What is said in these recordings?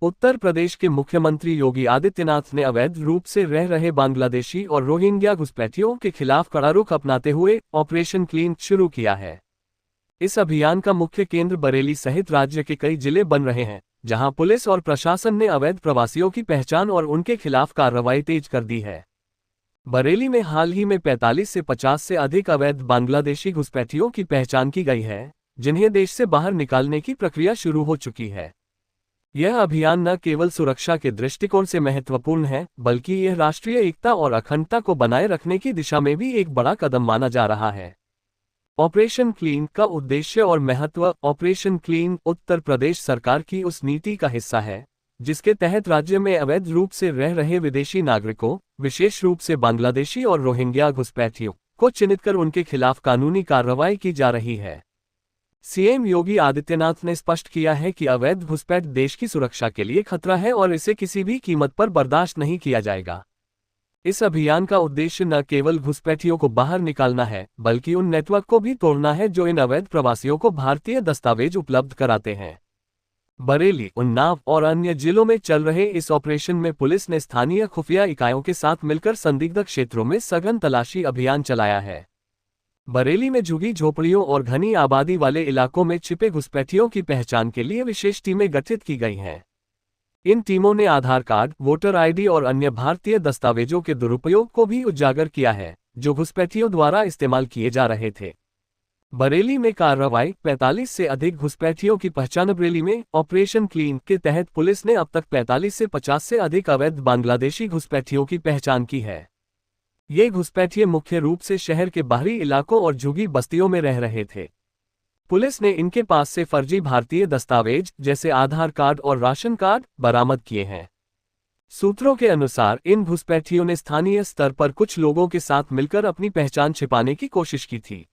उत्तर प्रदेश के मुख्यमंत्री योगी आदित्यनाथ ने अवैध रूप से रह रहे बांग्लादेशी और रोहिंग्या घुसपैठियों के खिलाफ कड़ा रुख अपनाते हुए ऑपरेशन क्लीन शुरू किया है। इस अभियान का मुख्य केंद्र बरेली सहित राज्य के कई जिले बन रहे हैं, जहां पुलिस और प्रशासन ने अवैध प्रवासियों की पहचान और उनके खिलाफ कार्रवाई तेज कर दी है। बरेली में हाल ही में 45 से 50 से अधिक अवैध बांग्लादेशी घुसपैठियों की पहचान की गई है, जिन्हें देश से बाहर निकालने की प्रक्रिया शुरू हो चुकी है। यह अभियान न केवल सुरक्षा के दृष्टिकोण से महत्वपूर्ण है, बल्कि यह राष्ट्रीय एकता और अखंडता को बनाए रखने की दिशा में भी एक बड़ा कदम माना जा रहा है। ऑपरेशन क्लीन का उद्देश्य और महत्व। ऑपरेशन क्लीन उत्तर प्रदेश सरकार की उस नीति का हिस्सा है जिसके तहत राज्य में अवैध रूप से रह रहे विदेशी नागरिकों, विशेष रूप से बांग्लादेशी और रोहिंग्या घुसपैठियों को चिन्हित कर उनके खिलाफ कानूनी कार्रवाई की जा रही है। सीएम योगी आदित्यनाथ ने स्पष्ट किया है कि अवैध घुसपैठ देश की सुरक्षा के लिए खतरा है और इसे किसी भी कीमत पर बर्दाश्त नहीं किया जाएगा। इस अभियान का उद्देश्य न केवल घुसपैठियों को बाहर निकालना है, बल्कि उन नेटवर्क को भी तोड़ना है जो इन अवैध प्रवासियों को भारतीय दस्तावेज उपलब्ध कराते हैं। बरेली, उन्नाव और अन्य जिलों में चल रहे इस ऑपरेशन में पुलिस ने स्थानीय खुफिया इकाइयों के साथ मिलकर संदिग्ध क्षेत्रों में सघन तलाशी अभियान चलाया है। बरेली में झुग्गी झोपड़ियों और घनी आबादी वाले इलाकों में छिपे घुसपैठियों की पहचान के लिए विशेष टीमें गठित की गई हैं। इन टीमों ने आधार कार्ड, वोटर आईडी और अन्य भारतीय दस्तावेजों के दुरुपयोग को भी उजागर किया है, जो घुसपैठियों द्वारा इस्तेमाल किए जा रहे थे। बरेली में कार्रवाई। 45 से अधिक घुसपैठियों की पहचान। बरेली में ऑपरेशन क्लीन के तहत पुलिस ने अब तक 45 से 50 से अधिक अवैध बांग्लादेशी घुसपैठियों की पहचान की है। ये घुसपैठिए मुख्य रूप से शहर के बाहरी इलाकों और झुग्गी बस्तियों में रह रहे थे। पुलिस ने इनके पास से फर्जी भारतीय दस्तावेज जैसे आधार कार्ड और राशन कार्ड बरामद किए हैं। सूत्रों के अनुसार इन घुसपैठियों ने स्थानीय स्तर पर कुछ लोगों के साथ मिलकर अपनी पहचान छिपाने की कोशिश की थी।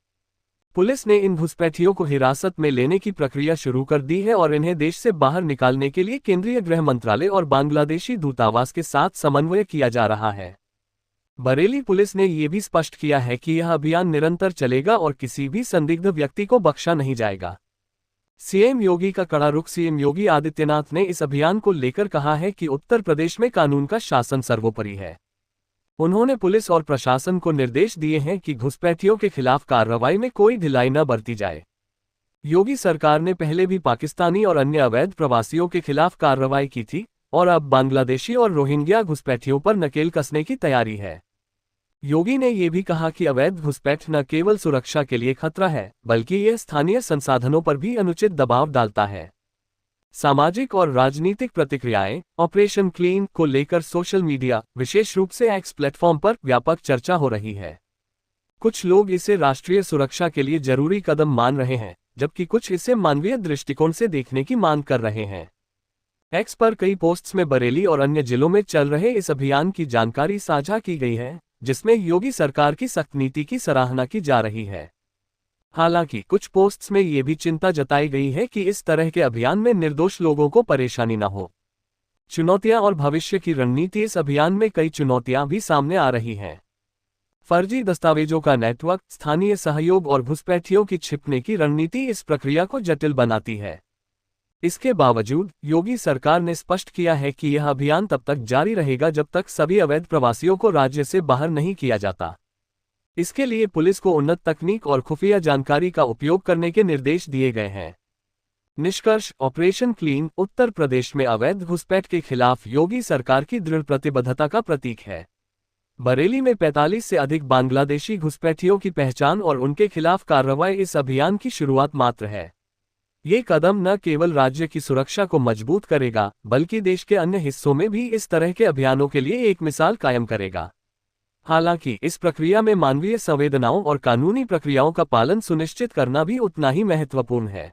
पुलिस ने इन घुसपैठियों को हिरासत में लेने की प्रक्रिया शुरू कर दी है और इन्हें देश से बाहर निकालने के लिए केंद्रीय गृह मंत्रालय और बांग्लादेशी दूतावास के साथ समन्वय किया जा रहा है। बरेली पुलिस ने यह भी स्पष्ट किया है कि यह अभियान निरंतर चलेगा और किसी भी संदिग्ध व्यक्ति को बख्शा नहीं जाएगा। सीएम योगी का कड़ा रुख। सीएम योगी आदित्यनाथ ने इस अभियान को लेकर कहा है कि उत्तर प्रदेश में कानून का शासन सर्वोपरि है। उन्होंने पुलिस और प्रशासन को निर्देश दिए हैं कि घुसपैठियों के खिलाफ कार्रवाई में कोई ढिलाई न बरती जाए। योगी सरकार ने पहले भी पाकिस्तानी और अन्य अवैध प्रवासियों के खिलाफ कार्रवाई की थी और अब बांग्लादेशी और रोहिंग्या घुसपैठियों पर नकेल कसने की तैयारी है। योगी ने यह भी कहा कि अवैध घुसपैठ न केवल सुरक्षा के लिए खतरा है, बल्कि यह स्थानीय संसाधनों पर भी अनुचित दबाव डालता है। सामाजिक और राजनीतिक प्रतिक्रियाएं। ऑपरेशन क्लीन को लेकर सोशल मीडिया, विशेष रूप से एक्स प्लेटफॉर्म पर व्यापक चर्चा हो रही है। कुछ लोग इसे राष्ट्रीय सुरक्षा के लिए जरूरी कदम मान रहे हैं, जबकि कुछ इसे मानवीय दृष्टिकोण से देखने की मांग कर रहे हैं। एक्स पर कई पोस्ट्स में बरेली और अन्य जिलों में चल रहे इस अभियान की जानकारी साझा की गई है, जिसमें योगी सरकार की सख्त नीति की सराहना की जा रही है। हालांकि कुछ पोस्ट्स में ये भी चिंता जताई गई है कि इस तरह के अभियान में निर्दोष लोगों को परेशानी न हो। चुनौतियां और भविष्य की रणनीति। इस अभियान में कई चुनौतियां भी सामने आ रही हैं। फर्जी दस्तावेजों का नेटवर्क, स्थानीय सहयोग और घुसपैठियों की छिपने की रणनीति इस प्रक्रिया को जटिल बनाती है। इसके बावजूद योगी सरकार ने स्पष्ट किया है कि यह अभियान तब तक जारी रहेगा जब तक सभी अवैध प्रवासियों को राज्य से बाहर नहीं किया जाता। इसके लिए पुलिस को उन्नत तकनीक और खुफिया जानकारी का उपयोग करने के निर्देश दिए गए हैं। निष्कर्ष। ऑपरेशन क्लीन उत्तर प्रदेश में अवैध घुसपैठ के खिलाफ योगी सरकार की दृढ़ प्रतिबद्धता का प्रतीक है। बरेली में 45 से अधिक बांग्लादेशी घुसपैठियों की पहचान और उनके खिलाफ कार्रवाई इस अभियान की शुरुआत मात्र है। ये कदम न केवल राज्य की सुरक्षा को मजबूत करेगा, बल्कि देश के अन्य हिस्सों में भी इस तरह के अभियानों के लिए एक मिसाल कायम करेगा। हालांकि इस प्रक्रिया में मानवीय संवेदनाओं और कानूनी प्रक्रियाओं का पालन सुनिश्चित करना भी उतना ही महत्वपूर्ण है।